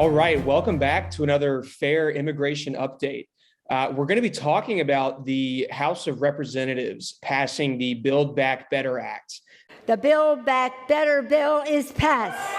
All right, welcome back to another fair immigration update. We're going to be talking about the House of Representatives passing the Build Back Better Act. The Build Back Better bill is passed.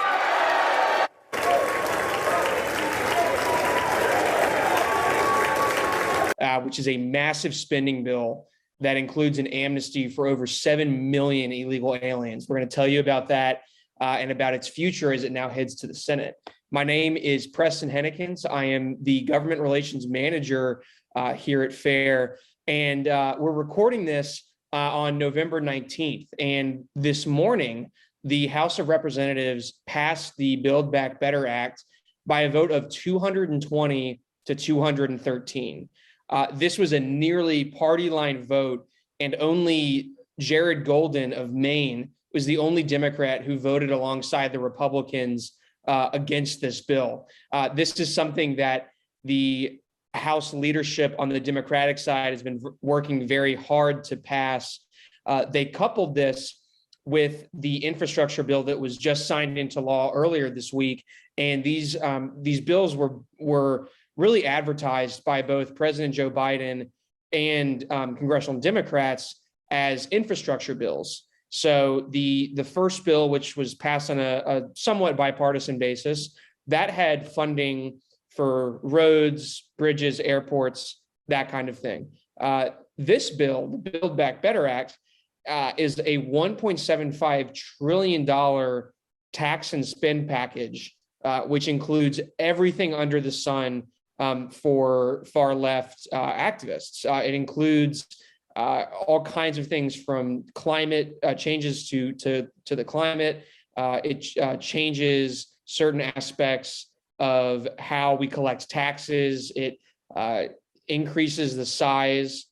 Which is a massive spending bill that includes an amnesty for over 7 million illegal aliens. We're going to tell you about that and about its future as it now heads to the Senate. My name is Preston Huennekens. I am the government relations manager here at FAIR, and we're recording this on November 19th. And this morning, the House of Representatives passed the Build Back Better Act by a vote of 220 to 213. This was a nearly party line vote, and only Jared Golden of Maine was the only Democrat who voted alongside the Republicans against this bill. This is something that the House leadership on the Democratic side has been working very hard to pass. They coupled this with the infrastructure bill that was just signed into law earlier this week, and these bills were really advertised by both President Joe Biden and congressional Democrats as infrastructure bills. So the first bill, which was passed on a somewhat bipartisan basis, that had funding for roads, bridges, airports, that kind of thing. This bill, the Build Back Better Act, is a $1.75 trillion tax and spend package, which includes everything under the sun for far left activists. It includes all kinds of things from climate changes to the climate. It changes certain aspects of how we collect taxes. It increases the size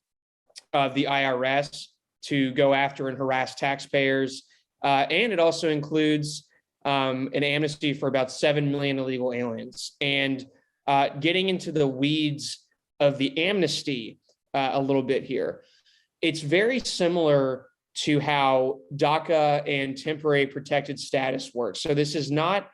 of the IRS to go after and harass taxpayers. And it also includes an amnesty for about 7 million illegal aliens. And getting into the weeds of the amnesty a little bit here, it's very similar to how DACA and temporary protected status works. So this is not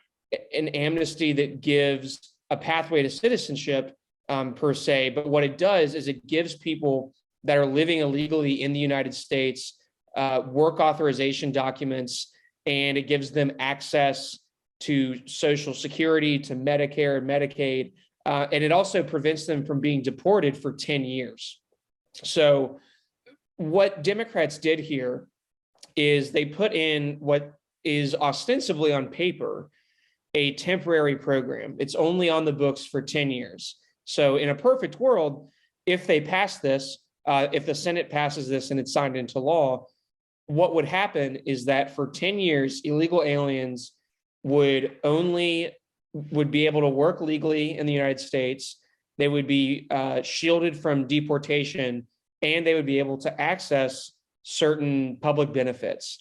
an amnesty that gives a pathway to citizenship per se, but what it does is it gives people that are living illegally in the United States work authorization documents, and it gives them access to Social Security, to Medicare and Medicaid, and it also prevents them from being deported for 10 years. So what Democrats did here is they put in what is ostensibly on paper a temporary program. It's only on the books for 10 years. So in a perfect world, if they pass this, if the Senate passes this and it's signed into law, what would happen is that for 10 years, illegal aliens would be able to work legally in the United States. They would be shielded from deportation, and they would be able to access certain public benefits.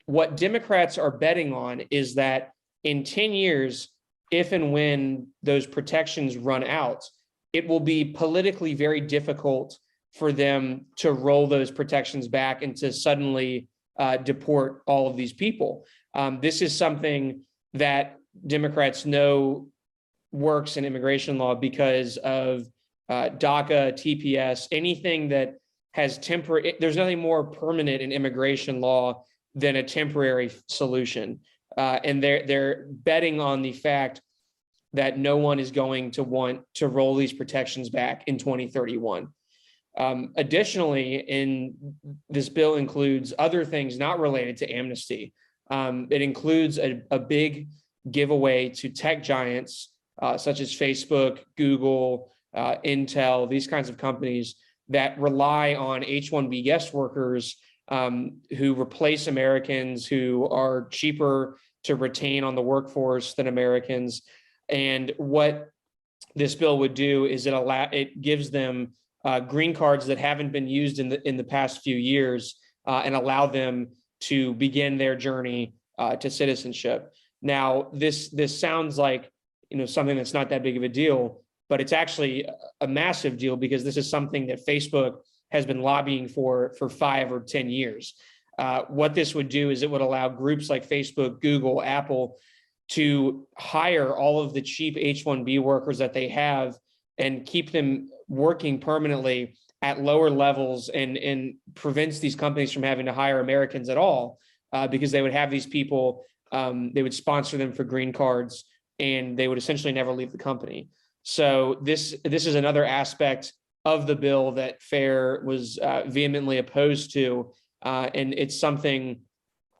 What Democrats are betting on is that in 10 years, if and when those protections run out, it will be politically very difficult for them to roll those protections back and to suddenly deport all of these people. This is something that Democrats know works in immigration law because of DACA, TPS, anything that has temporary. There's nothing more permanent in immigration law than a temporary solution. And they're betting on the fact that no one is going to want to roll these protections back in 2031. Additionally, this bill includes other things not related to amnesty. It includes a big giveaway to tech giants such as Facebook, Google, Intel, these kinds of companies that rely on H-1B guest workers who replace Americans, who are cheaper to retain on the workforce than Americans. And what this bill would do is it gives them green cards that haven't been used in the past few years and allow them to begin their journey to citizenship. Now, this sounds like something that's not that big of a deal, but it's actually a massive deal because this is something that Facebook has been lobbying for 5 or 10 years. What this would do is it would allow groups like Facebook, Google, Apple to hire all of the cheap H-1B workers that they have and keep them working permanently at lower levels, and prevents these companies from having to hire Americans at all, because they would have these people, they would sponsor them for green cards, and they would essentially never leave the company. So this is another aspect of the bill that FAIR was vehemently opposed to, and it's something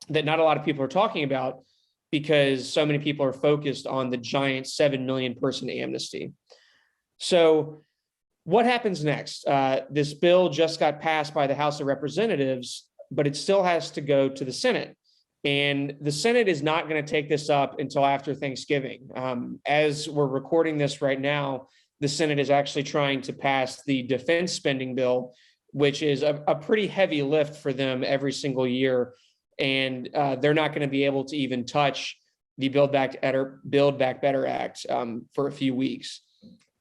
that not a lot of people are talking about because so many people are focused on the giant 7 million person amnesty. So what happens next? This bill just got passed by the House of Representatives, but it still has to go to the Senate. And the Senate is not going to take this up until after Thanksgiving. As we're recording this right now, the Senate is actually trying to pass the defense spending bill, which is a pretty heavy lift for them every single year. And they're not going to be able to even touch the Build Back Better Act for a few weeks.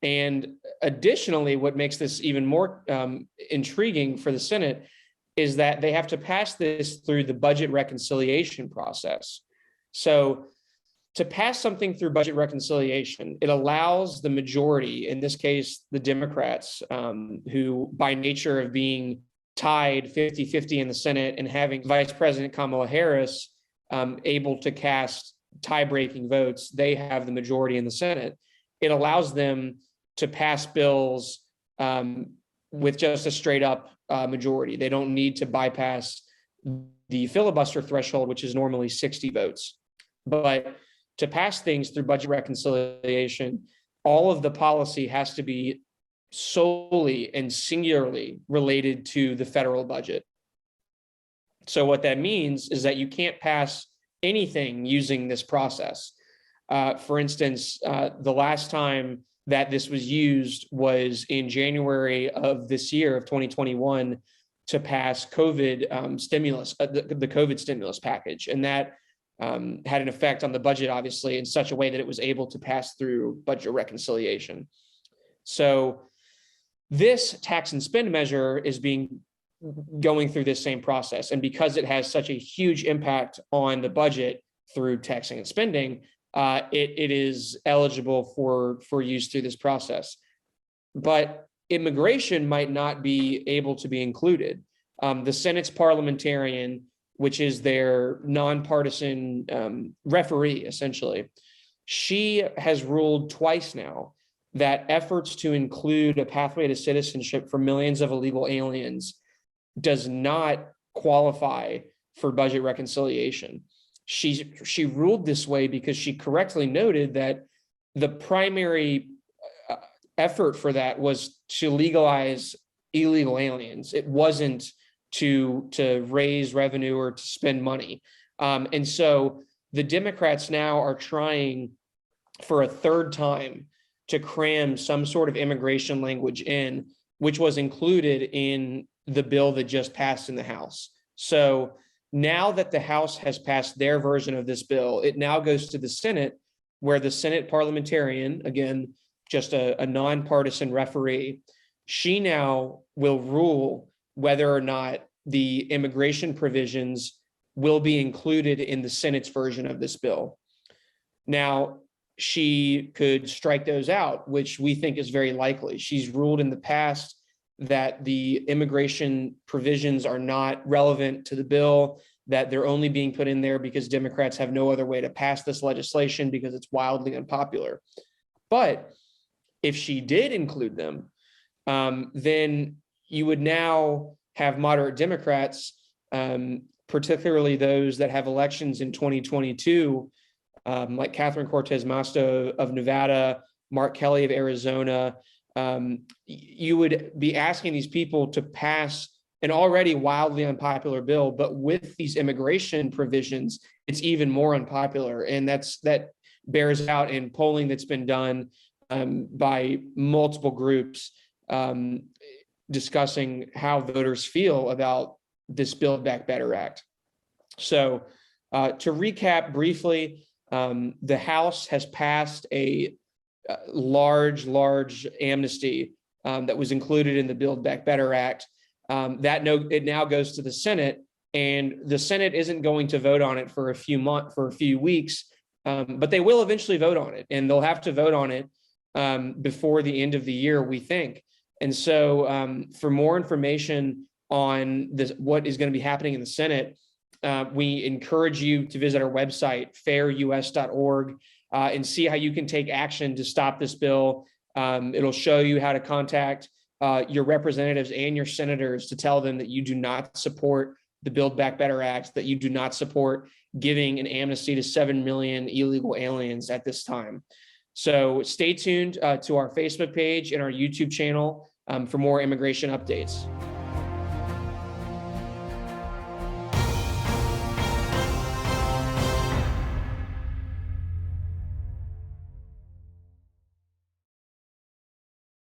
And additionally, what makes this even more intriguing for the Senate is that they have to pass this through the budget reconciliation process. So to pass something through budget reconciliation, it allows the majority, in this case, the Democrats, who by nature of being tied 50-50 in the Senate and having Vice President Kamala Harris able to cast tie-breaking votes, they have the majority in the Senate. It allows them to pass bills with just a straight up majority. They don't need to bypass the filibuster threshold, which is normally 60 votes. But to pass things through budget reconciliation, all of the policy has to be solely and singularly related to the federal budget. So what that means is that you can't pass anything using this process. For instance, the last time that this was used was in January of this year of 2021 to pass COVID stimulus, the COVID stimulus package. And that had an effect on the budget, obviously, in such a way that it was able to pass through budget reconciliation. So this tax and spend measure is going through this same process. And because it has such a huge impact on the budget through taxing and spending, it is eligible for use through this process. But immigration might not be able to be included. The Senate's parliamentarian, which is their nonpartisan referee, essentially, she has ruled twice now that efforts to include a pathway to citizenship for millions of illegal aliens does not qualify for budget reconciliation. She ruled this way because she correctly noted that the primary effort for that was to legalize illegal aliens. It wasn't to raise revenue or to spend money. And so the Democrats now are trying for a third time to cram some sort of immigration language in, which was included in the bill that just passed in the House. So now that the House has passed their version of this bill, it now goes to the Senate, where the Senate parliamentarian, again, just a nonpartisan referee, she now will rule whether or not the immigration provisions will be included in the Senate's version of this bill. Now, she could strike those out, which we think is very likely. She's ruled in the past that the immigration provisions are not relevant to the bill, that they're only being put in there because Democrats have no other way to pass this legislation because it's wildly unpopular. But if she did include them, then you would now have moderate Democrats, particularly those that have elections in 2022, like Catherine Cortez Masto of Nevada, Mark Kelly of Arizona. You would be asking these people to pass an already wildly unpopular bill, but with these immigration provisions, it's even more unpopular. And that bears out in polling that's been done by multiple groups discussing how voters feel about this Build Back Better Act. So to recap briefly, the House has passed a large amnesty that was included in the Build Back Better Act. It now goes to the Senate, and the Senate isn't going to vote on it for a few weeks But they will eventually vote on it, and they'll have to vote on it before the end of the year, we think. And so for more information on this, what is going to be happening in the Senate, we encourage you to visit our website, fairus.org, and see how you can take action to stop this bill. It'll show you how to contact your representatives and your senators to tell them that you do not support the Build Back Better Act, that you do not support giving an amnesty to 7 million illegal aliens at this time. So stay tuned to our Facebook page and our YouTube channel for more immigration updates.